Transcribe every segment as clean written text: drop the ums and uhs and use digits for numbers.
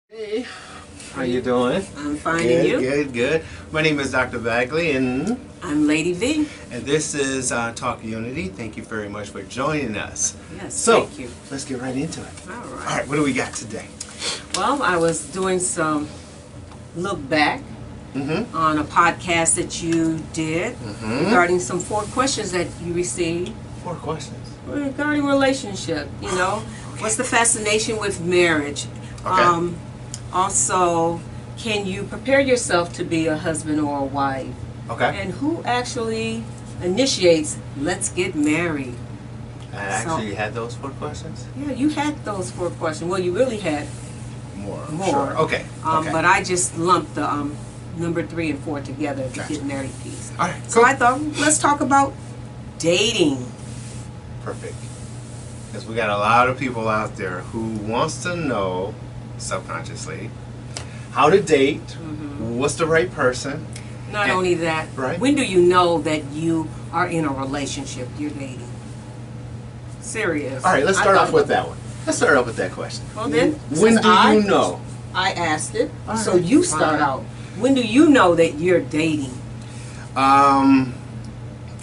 Hey, how you doing? I'm fine, Good, and you? Good. My name is Dr. Bagley, and I'm Lady V. this is Talk Unity. Thank you very much for joining us. Yes, So, thank you. let's get right into it. All All right. right, what do we got today? Well, I was doing some look back on a podcast that you did regarding some 4 questions that you received 4 questions. regarding relationship. You know, what's the fascination with marriage? Okay. Also, can you prepare yourself to be a husband or a wife? Okay. And who actually initiates, let's get married? I actually had those 4 questions? Yeah, you had those 4 questions. Well, you really had More. more. Sure. Okay. But I just lumped the number 3 and 4 together to Gotcha. get married piece. All right. So I thought, let's talk about dating. Perfect. Because we got a lot of people out there who wants to know, subconsciously, how to date, what's the right person. Not And- only that, right. when do you know that you are in a relationship, you're dating? Serious. All right, let's I start thought off with about that one. Let's start off with that question. Well then, When since do you know? I asked it, All so right, you start fine. out. When do you know that you're dating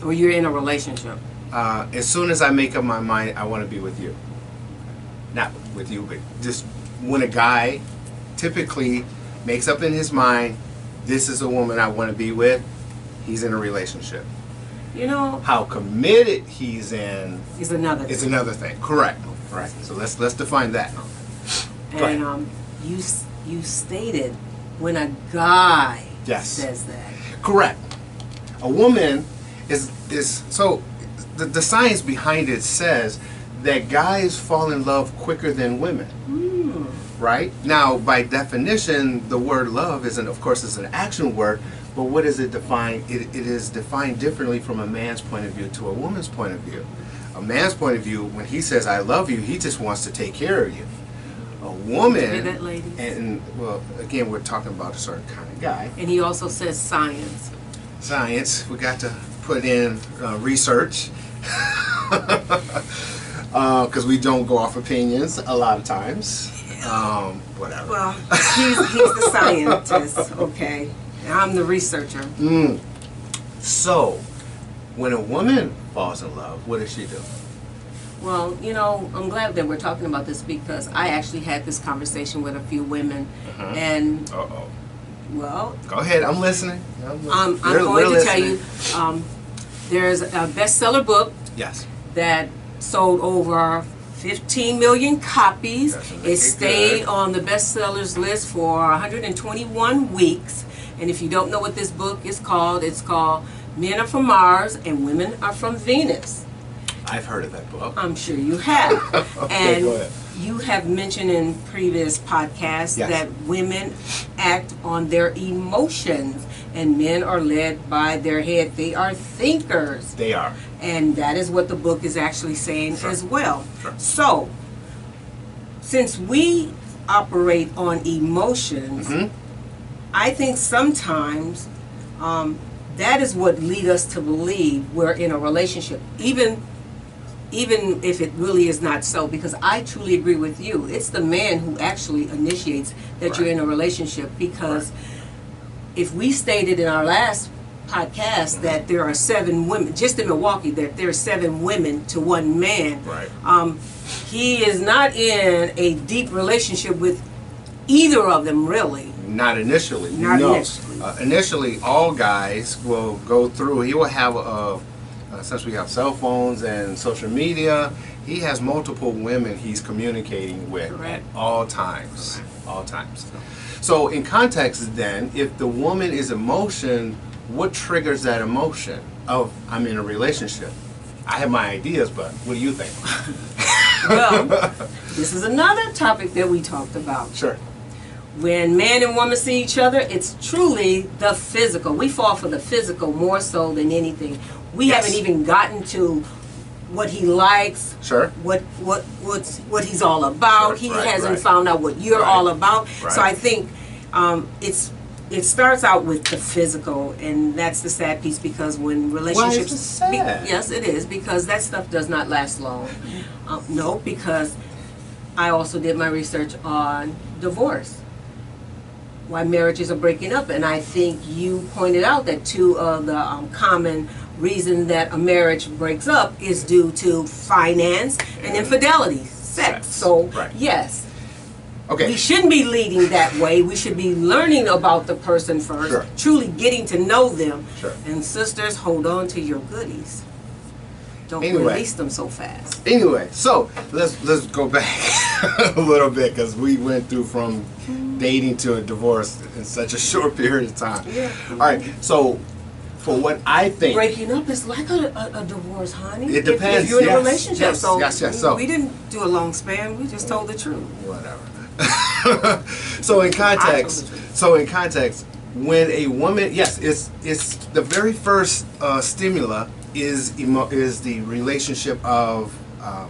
or you're in a relationship? As soon as I make up my mind, I want to be with you. Not with you, but just when a guy typically makes up in his mind, this is a woman I want to be with, he's in a relationship. You know, How committed he's in is another is thing. another thing. Correct. Right. So let's define that. Go ahead. And you stated when a guy Yes. says that. Correct. A woman is so the science behind it says that guys fall in love quicker than women. Right? Now, by definition, the word love isn't, of course, is an action word, but what is it defined? It is defined differently from a man's point of view to a woman's point of view. A man's point of view, when he says I love you, he just wants to take care of you. A woman, Hear that, ladies? and well, again, we're talking about a certain kind of guy. And he also says science. Science, we got to put in research because we don't go off opinions a lot of times. Whatever. Well, he's the scientist, okay? And I'm the researcher. So, when a woman falls in love, what does she do? Well, you know, I'm glad that we're talking about this because I actually had this conversation with a few women, and Uh-oh. well, Go ahead, I'm listening. I'm We're going to tell listening. you, there's a bestseller book Yes. that sold over 15 million copies. Doesn't make It it stayed good. on the bestsellers list for 121 weeks. And if you don't know what this book is called, it's called Men Are From Mars and Women Are From Venus. I've heard of that book. I'm sure you have. Okay, And go ahead. you have mentioned in previous podcasts Yes. that women act on their emotions and men are led by their head. They are thinkers. They are. And that is what the book is actually saying Sure. as well. Sure. So, since we operate on emotions, I think sometimes that is what lead us to believe we're in a relationship, even if it really is not so, because I truly agree with you. It's the man who actually initiates that you're Right. in a relationship, because if we stated in our last podcast that there are 7 women, just in Milwaukee, that there are 7 women to 1 man, Right. he is not in a deep relationship with either of them, really. Not initially. Not no. initially. Initially, all guys will go through. He will have since we have cell phones and social media, he has multiple women he's communicating with Correct. at all times. All times. So in context, then, if the woman is emotion, what triggers that emotion of I'm in a relationship? I have my ideas, but what do you think? Well, this is another topic that we talked about. Sure. When man and woman see each other, it's truly the physical. We fall for the physical more so than anything. We Yes. haven't even gotten to what he likes, Sure. what he's all about. Sure, He right, hasn't right. found out what you're Right. all about. Right. So I think it starts out with the physical, and that's the sad piece, because when relationships it sad? yes, it is, because that stuff does not last long. No, because I also did my research on divorce. why marriages are breaking up. And I think you pointed out that two of the common reason that a marriage breaks up is due to finance and infidelity, sex. So yes, we shouldn't be leading that way. We should be learning about the person first, truly getting to know them. And sisters, hold on to your goodies. Don't release them so fast. Anyway, so let's go back a little bit, because we went through from dating to a divorce in such a short period of time. All right, so for what I think, breaking up is like a divorce, honey. It depends. If you're in a relationship, so we didn't do a long span. We just told the truth. Whatever. So in context, when a woman, it's the very first stimula is the relationship of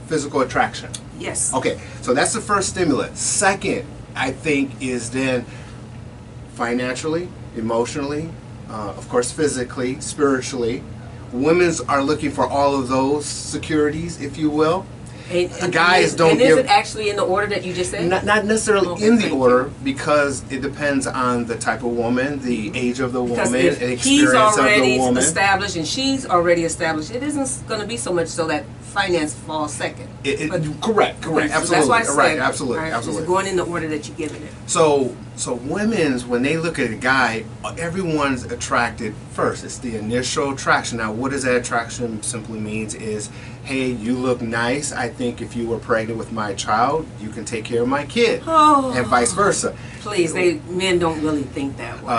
physical attraction. Yes. Okay, so that's the first stimulus. Second, I think, is then financially, emotionally, of course, physically, spiritually. Women's are looking for all of those securities, if you will. Guys don't give. Is it actually in the order that you just said? Not necessarily in the order, because it depends on the type of woman, the age of the woman, and experience he's already of the woman. established and she's already established. It isn't going to be so much so that finance falls second. Correct. So Absolutely. that's why I said, Absolutely. It's going in the order that you're giving it. So women's, when they look at a guy, everyone's attracted first. It's the initial attraction. Now, what does that attraction simply means is, hey, you look nice. I think if you were pregnant with my child, you can take care of my kid, and vice versa. Please, men don't really think that way.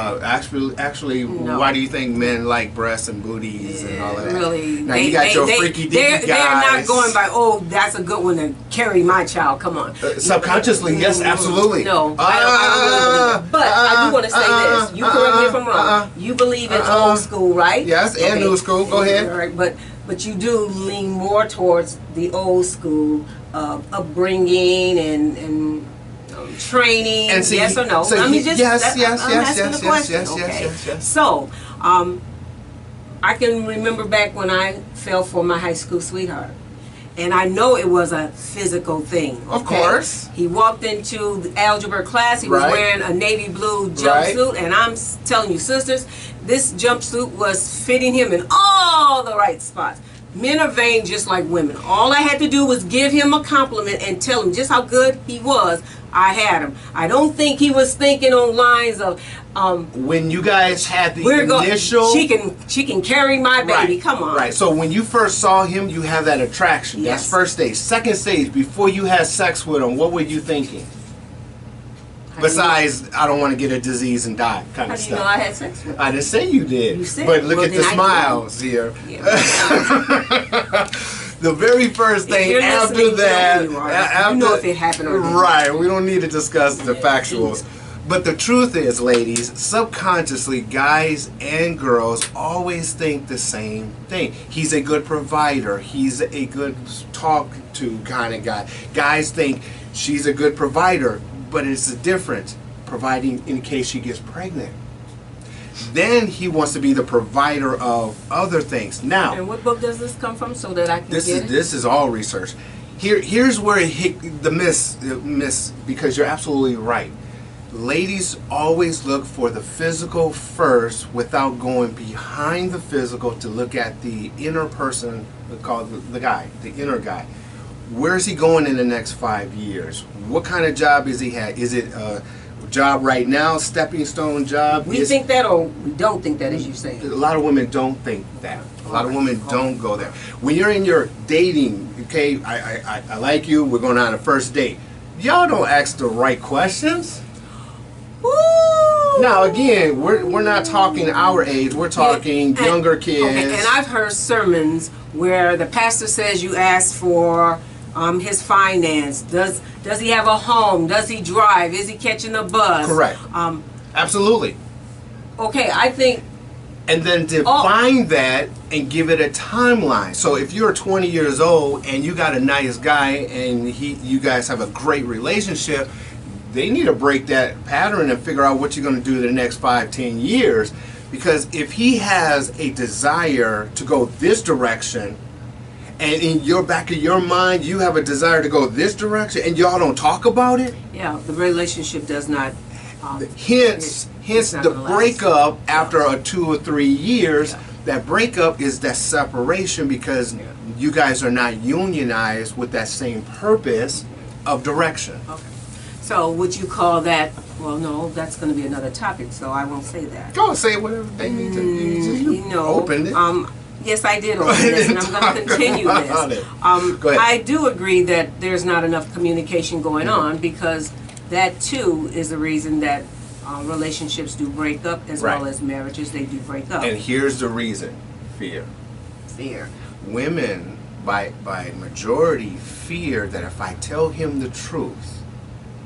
Actually, no. Why do you think men like breasts and booties and all of that? Really, now you got your freaky deaky guys. They're not going by, oh, that's a good one to carry my child. Come on. Subconsciously, yes, absolutely. No, I don't really believe it. But I do want to say this. You correct me if I'm wrong. You believe in old school, right? Yes, and new school. Go ahead. All right, but you do lean more towards the old school upbringing and training. And see, yes or no? So Yes. So, I can remember back when I fell for my high school sweetheart. And I know it was a physical thing. Of course. He walked into the algebra class. He was wearing a navy blue jumpsuit. And I'm telling you, sisters, this jumpsuit was fitting him in all the right spots. Men are vain just like women. All I had to do was give him a compliment and tell him just how good he was. I had him. I don't think he was thinking on lines of when you guys had the initial, she can carry my baby. Come on. Right. So when you first saw him, you have that attraction. Yes. That's first stage. Second stage, before you had sex with him, what were you thinking? Besides, I don't want to get a disease and die kind of stuff. How do you know I had sex with him? I didn't say you did. You said. But look at the smiles here. Yeah. The very first thing after that, you know if it happened or not. Right, we don't need to discuss the factuals. But the truth is, ladies, subconsciously, guys and girls always think the same thing. He's a good provider. He's a good talk to kind of guy. Guys think she's a good provider, but it's a difference. Providing in case she gets pregnant. Then he wants to be the provider of other things. Now, and what book does this come from, so that I can get it? This is all research. Here's where it hit the miss, because you're absolutely right. Ladies always look for the physical first without going behind the physical to look at the inner person, called the guy, the inner guy. Where's he going in the next 5 years? What kind of job is he had? Is it job right now, stepping stone job? We think that, or we don't think that, as you say. A lot of women don't think that. A lot of women don't go there. When you're in your dating, okay, I like you, we're going on a first date. Y'all don't ask the right questions. Woo! Now again, we're not talking our age, we're talking younger kids. Okay, and I've heard sermons where the pastor says you ask for his finance. Does he have a home? Does he drive? Is he catching a bus? Correct. Absolutely. Okay, I think. And then define that and give it a timeline. So if you're 20 years old and you got a nice guy and you guys have a great relationship, they need to break that pattern and figure out what you're going to do in the next 5-10 years. Because if he has a desire to go this direction, and in your back of your mind you have a desire to go this direction, and y'all don't talk about it, yeah, the relationship does not Hence the breakup after a 2 or 3 years. Yeah. That breakup is that separation because you guys are not unionized with that same purpose of direction. Okay. So would you call that? Well, no, that's going to be another topic, so I won't say that. Go say whatever they need to. You know, open it. Yes, I did open this, and I'm going to continue this. Go ahead. I do agree that there's not enough communication going on because that too is the reason that relationships do break up, as well as marriages, they do break up. And here's the reason: fear. Fear. Women, by majority, fear that if I tell him the truth,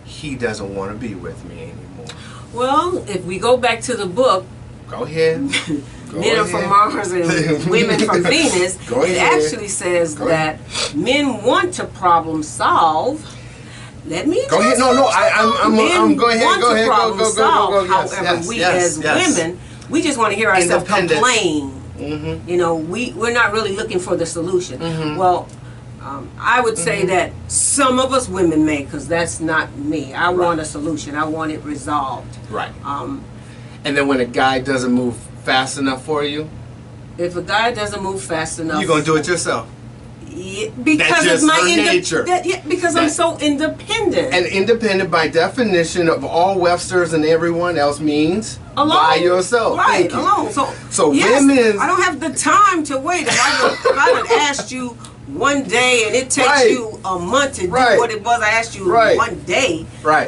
he doesn't want to be with me anymore. Well, if we go back to the book, go ahead. Men are from Mars and women from Venus. It actually says that men want to problem solve. Let me go ahead. No, I'm go ahead. Go ahead. Go. However, we as women, we just want to hear ourselves complain. Mm-hmm. You know, we're not really looking for the solution. Mm-hmm. Well, I would say that some of us women may, because that's not me. I want a solution. I want it resolved. Right. And then when a guy doesn't move fast enough for you, if a guy doesn't move fast enough, you're gonna do it yourself. Yeah, because that's of my nature. Because I'm so independent. And independent, by definition of all Websters and everyone else, means alone. By yourself. Right, alone. So yes, women, I don't have the time to wait. If I would asked you one day and it takes you a month to do what it was I asked you one day,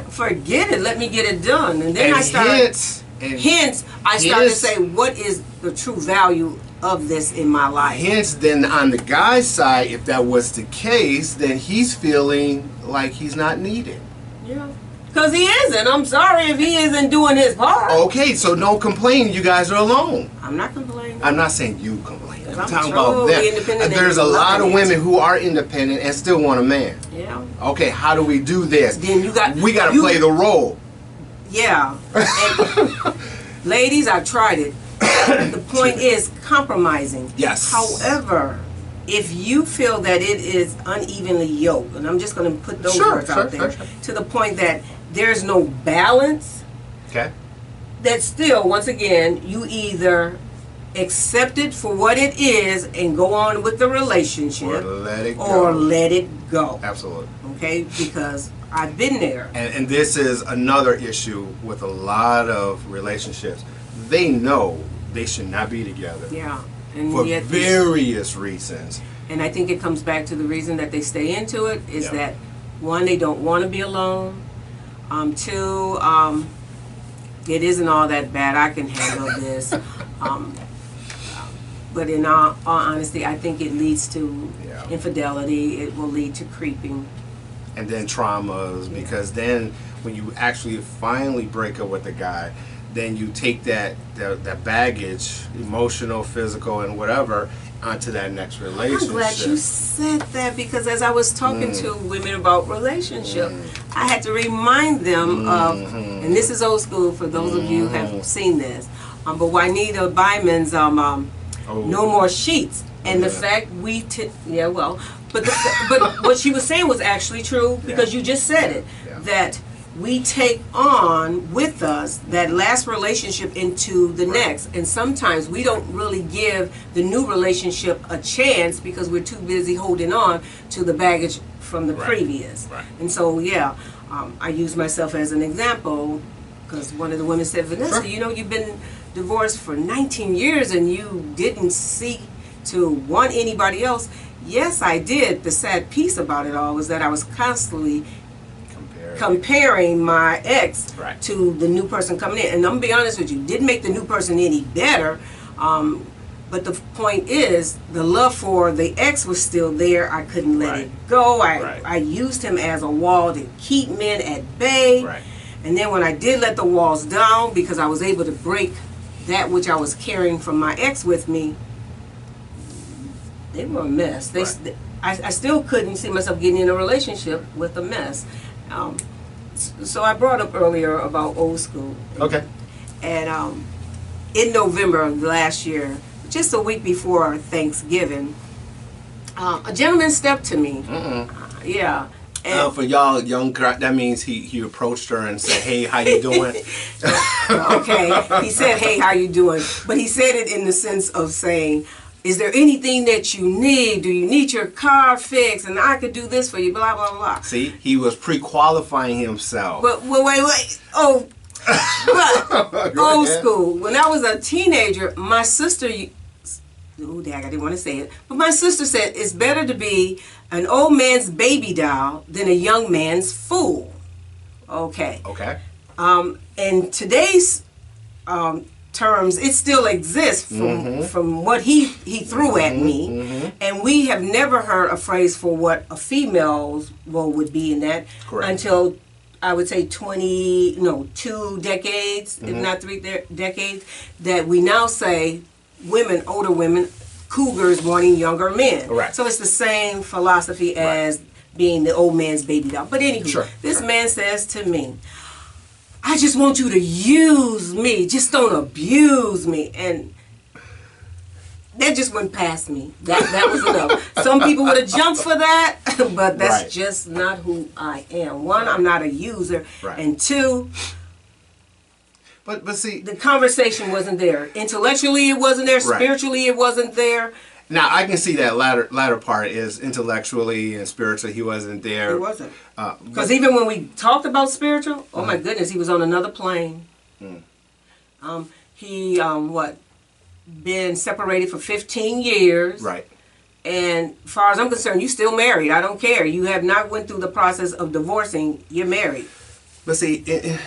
forget it. Let me get it done. And then I started. Hence, I started to say, what is the true value of this in my life? Hence, then on the guy's side, if that was the case, then he's feeling like he's not needed. Yeah. Because he isn't. I'm sorry if he isn't doing his part. Okay, so don't complain. You guys are alone. I'm not complaining. I'm not saying you complain. I'm talking totally about independent. There's a lot of women who are independent and still want a man. Yeah. Okay, how do we do this? Then we got to play the role. Yeah. And ladies, I've tried it. The point is compromising. Yes. However, if you feel that it is unevenly yoked, and I'm just going to put those words out there, to the point that there's no balance, that still, once again, you either accept it for what it is and go on with the relationship, or let it go. Absolutely. Okay? Because I've been there. And this is another issue with a lot of relationships. They know they should not be together. Yeah. And for yet various reasons. And I think it comes back to the reason that they stay into it is that, one, they don't want to be alone. Two, it isn't all that bad. I can handle this. But in all honesty, I think it leads to infidelity. It will lead to creeping. And then traumas, because then when you actually finally break up with the guy, then you take that baggage, emotional, physical, and whatever, onto that next relationship. I'm glad you said that, because as I was talking to women about relationship, I had to remind them of, and this is old school for those of you who have seen this, but Juanita Byman's No More Sheets. And the fact but what she was saying was actually true, because you just said it, that we take on with us that last relationship into the next, and sometimes we don't really give the new relationship a chance because we're too busy holding on to the baggage from the previous. And so I use myself as an example, because one of the women said, Vanessa, you know, you've been divorced for 19 years and you didn't seek to want anybody else. Yes, I did. The sad piece about it all was that I was constantly comparing my ex to the new person coming in. And I'm going to be honest with you, didn't make the new person any better. But the point is, the love for the ex was still there. I couldn't let it go. I used him as a wall to keep men at bay. And then when I did let the walls down, because I was able to break that which I was carrying from my ex with me, they were a mess. I still couldn't see myself getting in a relationship with a mess. So I brought up earlier about old school. Okay. And in November of last year, just a week before Thanksgiving, a gentleman stepped to me. For y'all young crowd, that means he approached her and said, "Hey, how you doing?" Okay, he said, "Hey, how you doing?" But he said it in the sense of saying, "Is there anything that you need? Do you need your car fixed? And I could do this for you." Blah blah blah. See, he was pre-qualifying himself. But wait. Oh, but old school. When I was a teenager, my sister. Oh, dang, I didn't want to say it. But my sister said it's better to be an old man's baby doll than a young man's fool. Okay. Okay. In today's terms, it still exists from what he threw at me. And we have never heard a phrase for what a female's role would be in that. Correct. Until I would say 2 decades, if not 3 decades, that we now say women, older women, cougars wanting younger men. Right. So it's the same philosophy as being the old man's baby doll. But anyway, this man says to me, "I just want you to use me. Just don't abuse me." And that just went past me. That was enough. Some people would have jumped for that, but that's just not who I am. One, I'm not a user. And two, But see, the conversation wasn't there. Intellectually, it wasn't there. Spiritually, it wasn't there. Now I can see that latter part is intellectually and spiritually he wasn't there. It wasn't. Because even when we talked about spiritual, oh my goodness, he was on another plane. He been separated for 15 years. Right. And as far as I'm concerned, you still married. I don't care. You have not went through the process of divorcing. You're married. But see,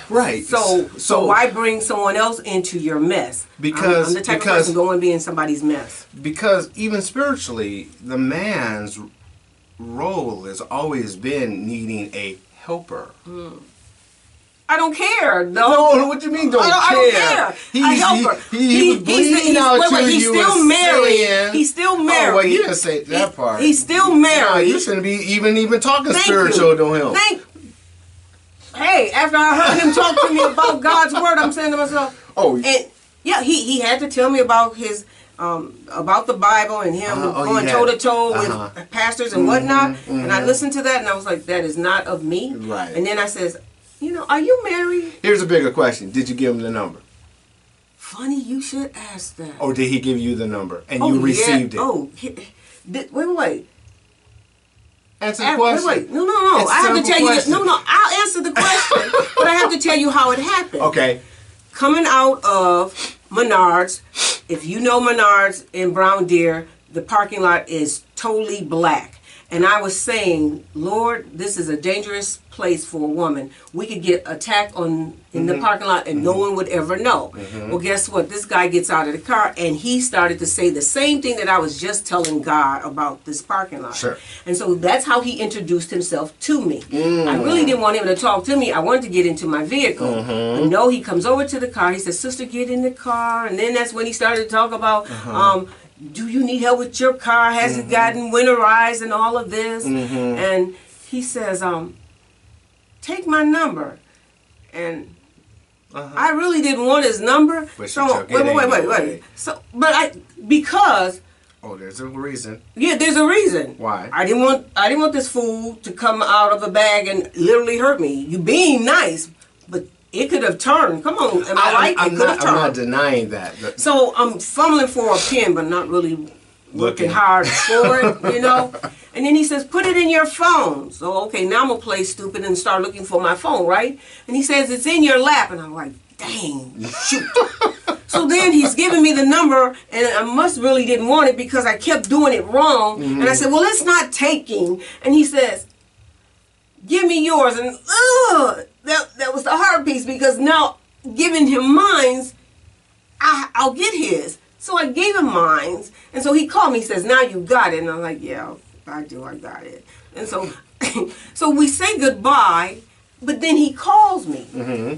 right. So why bring someone else into your mess? Because I'm the type of person going to be in somebody's mess. Because even spiritually, the man's role has always been needing a helper. I don't care. No, what do you mean don't care? I don't care. A helper. He was bleeding out to he's you. Still married. He's still married. Oh, well, you didn't say that part. He's still married. No, you shouldn't be even talking spiritual to him. Hey, after I heard him talk to me about God's word, I'm saying to myself, and yeah, he had to tell me about his about the Bible and him going toe to toe with pastors and whatnot. And I listened to that and I was like, that is not of me. Right. And then I says, are you married? Here's a bigger question: did you give him the number? Funny you should ask that. Or did he give you the number and you received it? Oh, wait. Answer the question. Wait. No. I have to tell you. No. I'll answer the question, but I have to tell you how it happened. Okay. Coming out of Menards, if you know Menards in Brown Deer, the parking lot is totally black. And I was saying, Lord, this is a dangerous place for a woman. We could get attacked in the parking lot and no one would ever know. Well, guess what? This guy gets out of the car and he started to say the same thing that I was just telling God about this parking lot. Sure. And so that's how he introduced himself to me. I really didn't want him to talk to me. I wanted to get into my vehicle. But no, he comes over to the car. He says, "Sister, get in the car." And then that's when he started to talk about, do you need help with your car? Has it gotten winterized and all of this? And he says, take my number. And I really didn't want his number. But so wait. So, because there's a reason. Yeah, there's a reason. Why? I didn't want this fool to come out of a bag and literally hurt me. You being nice, but it could have turned. Come on, am I right? It could have turned. I'm not denying that. So I'm fumbling for a pen, but not really looking hard for it, And then he says, "Put it in your phone." So, okay, now I'm going to play stupid and start looking for my phone, right? And he says, "It's in your lap." And I'm like, dang, shoot. So then he's giving me the number, and I must really didn't want it because I kept doing it wrong. And I said, "Well, it's not taking." And he says, "Give me yours." And that was the hard piece because now giving him mine, I'll get his. So I gave him mine. And so he called me, he says, "Now you got it." And I'm like, "Yeah, I do, I got it." And so so we say goodbye, but then he calls me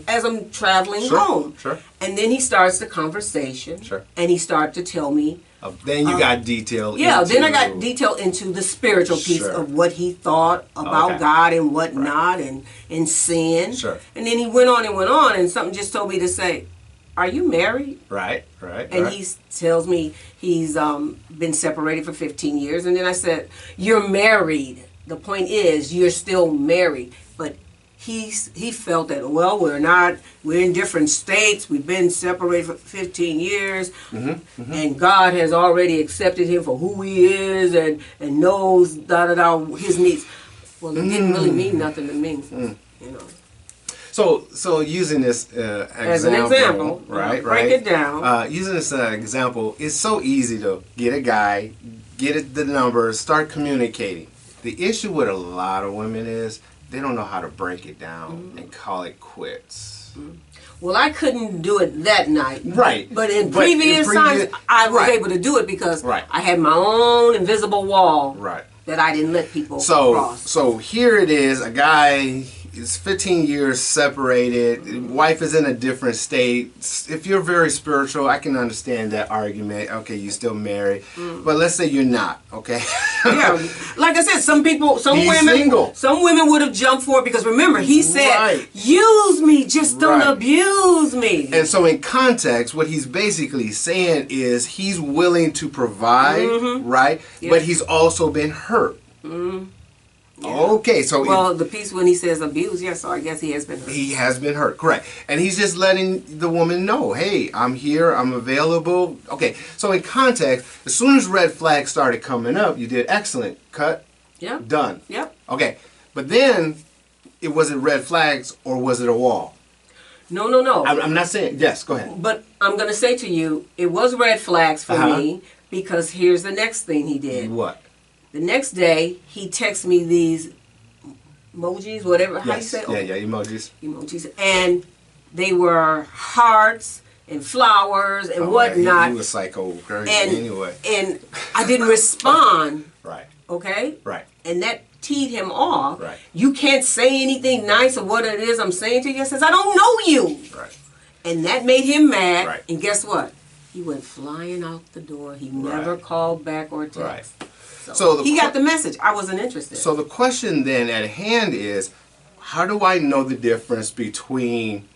as I'm traveling home. Sure. And then he starts the conversation. Sure. And he started to tell me. Then you got detail. Then I got detail into the spiritual piece of what he thought about God and whatnot and sin. Sure. And then he went on and something just told me to say, "Are you married?" Right. And he tells me he's been separated for 15 years. And then I said, "You're married." the point is, you're still married. But he felt that, well, we're in different states, we've been separated for 15 years, and God has already accepted him for who he is and knows his needs. Well, it didn't really mean nothing to me, you know. So using this As an example, right? Break it down. Using this example, it's so easy to get a guy, the numbers, start communicating. The issue with a lot of women is they don't know how to break it down and call it quits. Well, I couldn't do it that night. Right. But in previous times, I was able to do it because I had my own invisible wall that I didn't let people cross. So here it is, a guy is 15 years separated, wife is in a different state. If you're very spiritual, I can understand that argument. Okay, you're still married. But let's say you're not, okay? Yeah, like I said, some women single. Some women would have jumped for it because remember, he said, use me, just don't abuse me. And so in context, what he's basically saying is he's willing to provide, right? Yeah. But he's also been hurt. Yeah. Okay, so the piece when he says abuse, so I guess he has been hurt. He has been hurt, correct. And he's just letting the woman know, hey, I'm here, I'm available. Okay, so in context, as soon as red flags started coming up, you did excellent. Cut. Yep. Done. Yep. Okay, but then it wasn't red flags, or was it a wall? No. I'm not saying, yes, go ahead. But I'm going to say to you, it was red flags for me because here's the next thing he did. What? The next day, he texts me these emojis, whatever, how you say it? Yeah, emojis. Emojis. And they were hearts and flowers and whatnot. He was psycho crazy anyway. And I didn't respond. Right. Okay? Right. And that teed him off. Right. You can't say anything nice of what it is I'm saying to you. He says, I don't know you. Right. And that made him mad. Right. And guess what? He went flying out the door. He never called back or text. Right. So he got the message. I wasn't interested. So the question then at hand is, how do I know the difference between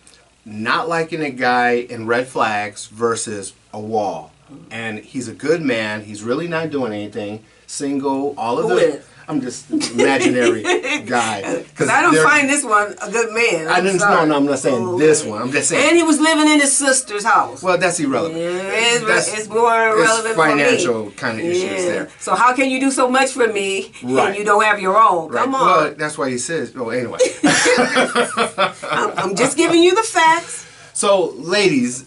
not liking a guy and red flags versus a wall? And he's a good man. He's really not doing anything. Single. All of this. I'm just an imaginary guy. Because I don't find this one a good man. No, I'm not saying this one. I'm just saying. And he was living in his sister's house. Well, that's irrelevant. It's more relevant for me. Financial kind of issues there. So how can you do so much for me and you don't have your own? Come on. Well, that's why he says. Oh, anyway. I'm just giving you the facts. So, ladies,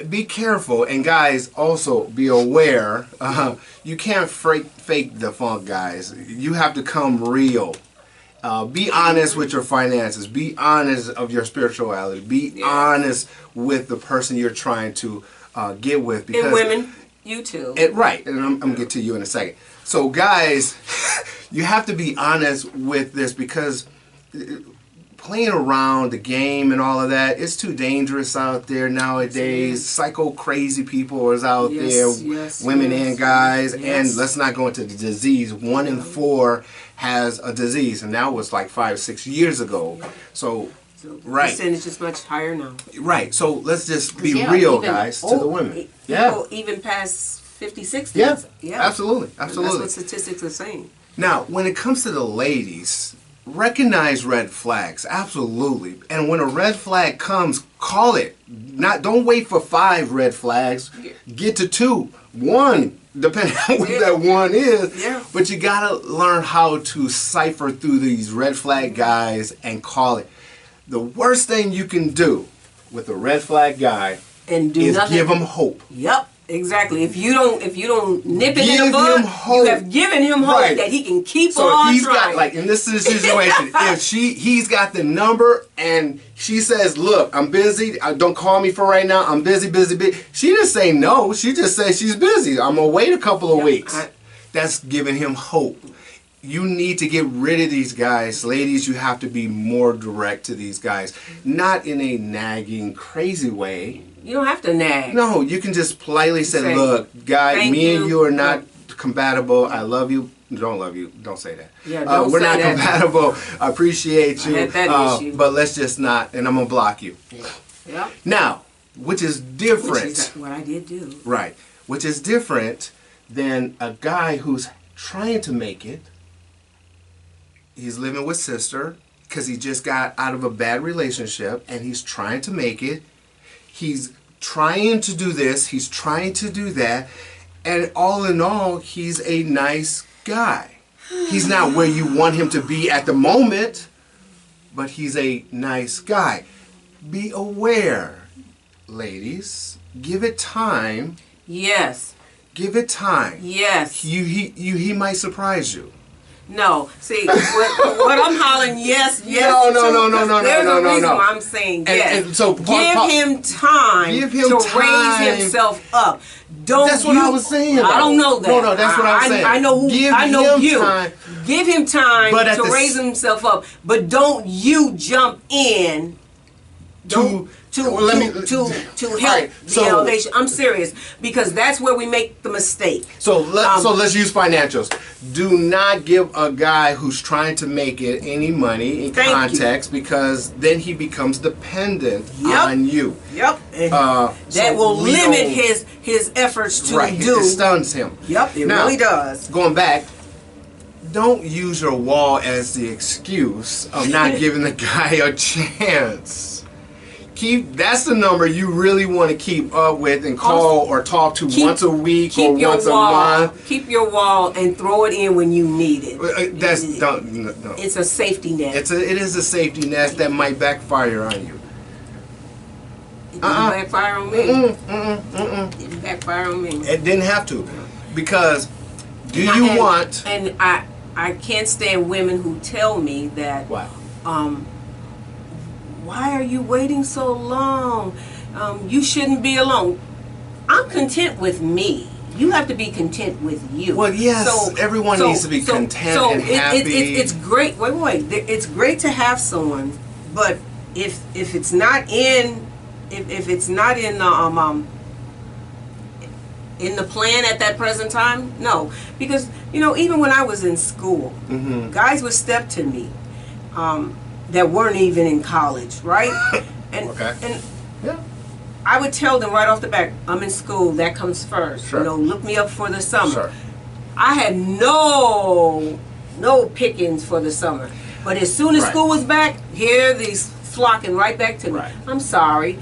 be careful, and guys, also be aware. You can't fake the funk, guys. You have to come real. Be honest with your finances. Be honest of your spirituality. Be honest with the person you're trying to get with. Because, and women, you too. Right, and I'm going to get to you in a second. So, guys, you have to be honest with this because playing around the game and all of that, it's too dangerous out there nowadays. Psycho crazy people is out there, women and guys. And let's not go into the disease. 1 in 4 has a disease, and that was like 5-6 years ago. So the percentage is much higher now. Right. So let's just be real, guys, to the women. People even past 50, 60. Yeah. Absolutely. That's what statistics are saying. Now, when it comes to the ladies, recognize red flags, absolutely. And when a red flag comes, call it. Don't wait for 5 red flags. Get to 2, 1, depending on what that one is. Yeah. But you gotta learn how to cipher through these red flag guys and call it. The worst thing you can do with a red flag guy is give him hope. Yep. Exactly. If you don't nip it in the bud, you have given him hope that he can keep on he's trying. Got, like in this situation, if he's got the number and she says, "Look, I'm busy. Don't call me for right now. I'm busy." She didn't say no. She just said she's busy. I'm gonna wait a couple of weeks. That's giving him hope. You need to get rid of these guys. Ladies, you have to be more direct to these guys. Not in a nagging, crazy way. You don't have to nag. No, you can just politely say, look, guy, me and you are not compatible. I love you. Don't love you. Don't say that. Yeah, don't we're say not that. compatible. I appreciate you. I had that issue. But let's just not, and I'm going to block you. Yeah. Now, which is different. Which is what I did do. Right. Which is different than a guy who's trying to make it He's living with sister because he just got out of a bad relationship and he's trying to make it. He's trying to do this. He's trying to do that. And all in all, he's a nice guy. He's not where you want him to be at the moment, but he's a nice guy. Be aware, ladies. Give it time. Yes. Give it time. Yes. He might surprise you. No. See, what I'm hollering yes. No. There's a reason why I'm saying yes. And so give him time to raise himself up. That's what I was saying. I don't know that. No, that's what I'm saying. I know you. Time. Give him time to raise himself up, but don't you jump in to help the elevation. I'm serious, because that's where we make the mistake. So let's use financials. Do not give a guy who's trying to make it any money in context, because then he becomes dependent on you. Yep. That will limit his efforts to do. It stuns him. Yep, it really does. Going back, don't use your wall as the excuse of not giving the guy a chance. That's the number you really want to keep up with and call or talk to once a week or once a month. Keep your wall and throw it in when you need it. No. It's a safety net. It is a safety net that might backfire on you. It didn't backfire on me. It didn't backfire on me. It didn't have to, because And I can't stand women who tell me that. Wow. Why are you waiting so long? You shouldn't be alone. I'm content with me. You have to be content with you. Well, yes, everyone needs to be content and happy. It's great. Wait. It's great to have someone, but if it's not in the plan at that present time, no. Because even when I was in school, guys would step to me. That weren't even in college, right? And I would tell them right off the bat, I'm in school, that comes first. Sure. Look me up for the summer. Sure. I had no pickings for the summer. But as soon as school was back, here these flocking right back to me. Right. I'm sorry.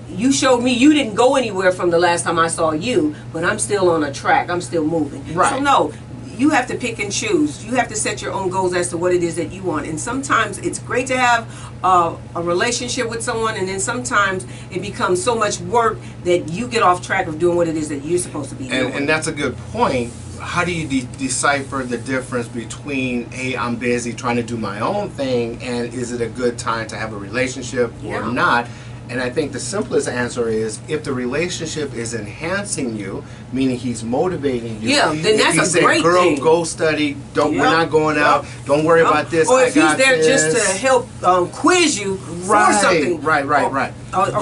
You showed me you didn't go anywhere from the last time I saw you, but I'm still on a track. I'm still moving. Right. So no. You have to pick and choose. You have to set your own goals as to what it is that you want. And sometimes it's great to have a relationship with someone, and then sometimes it becomes so much work that you get off track of doing what it is that you're supposed to be doing. And that's a good point. How do you decipher the difference between, hey, I'm busy trying to do my own thing, and is it a good time to have a relationship or not? And I think the simplest answer is, if the relationship is enhancing you, meaning he's motivating you. Yeah, then that's a great girl, thing. go study. We're not going out. Don't worry about this. Or if he's there just to help quiz you for something. Right. Or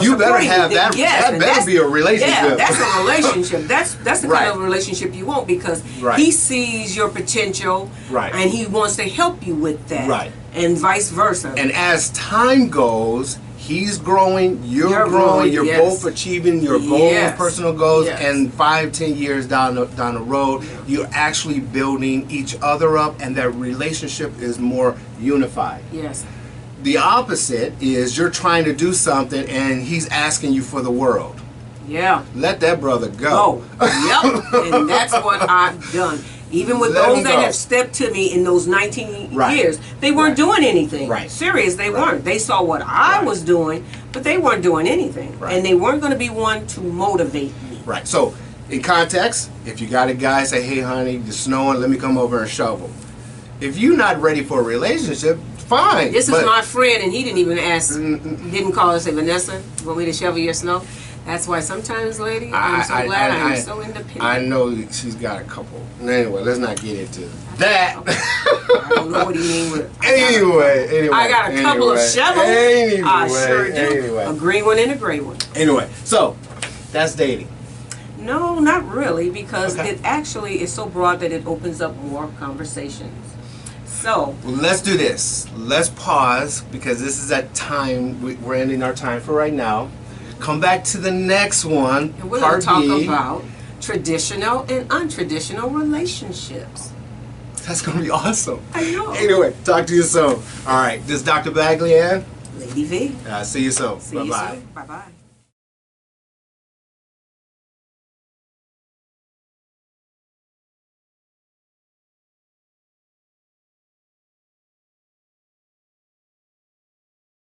You better have that. That better be a relationship. Yeah, that's a relationship. That's the kind of relationship you want, because he sees your potential, and he wants to help you with that, and vice versa. And as time goes, he's growing, you're growing, you're both achieving your goals, personal goals, and 5-10 years down the road, you're actually building each other up, and that relationship is more unified. Yes. The opposite is you're trying to do something and he's asking you for the world. Yeah. Let that brother go. Yep. And that's what I've done. Even with those that have stepped to me in those 19 years, they weren't doing anything. Serious, they weren't. They saw what I was doing, but they weren't doing anything. And they weren't going to be one to motivate me. Right. So, in context, if you got a guy say, hey, honey, it's snowing, let me come over and shovel. If you're not ready for a relationship, fine. This is my friend, and he didn't even ask, didn't call and say, Vanessa, you want me to shovel your snow? That's why sometimes, lady, I'm so glad I'm so independent. I know she's got a couple. Anyway, let's not get into that. I don't know what you mean with. Anyway. I got a couple of shovels. I sure do. Anyway. A green one and a gray one. Anyway, so that's dating. No, not really, because it actually is so broad that it opens up more conversations. So let's do this. Let's pause, because this is that time. We're ending our time for right now. Come back to the next one. And we're going to talk about traditional and untraditional relationships. That's gonna be awesome. I know. Anyway, talk to you soon. All right, this is Dr. Bagley and Lady V. see you soon. See you soon. Bye-bye.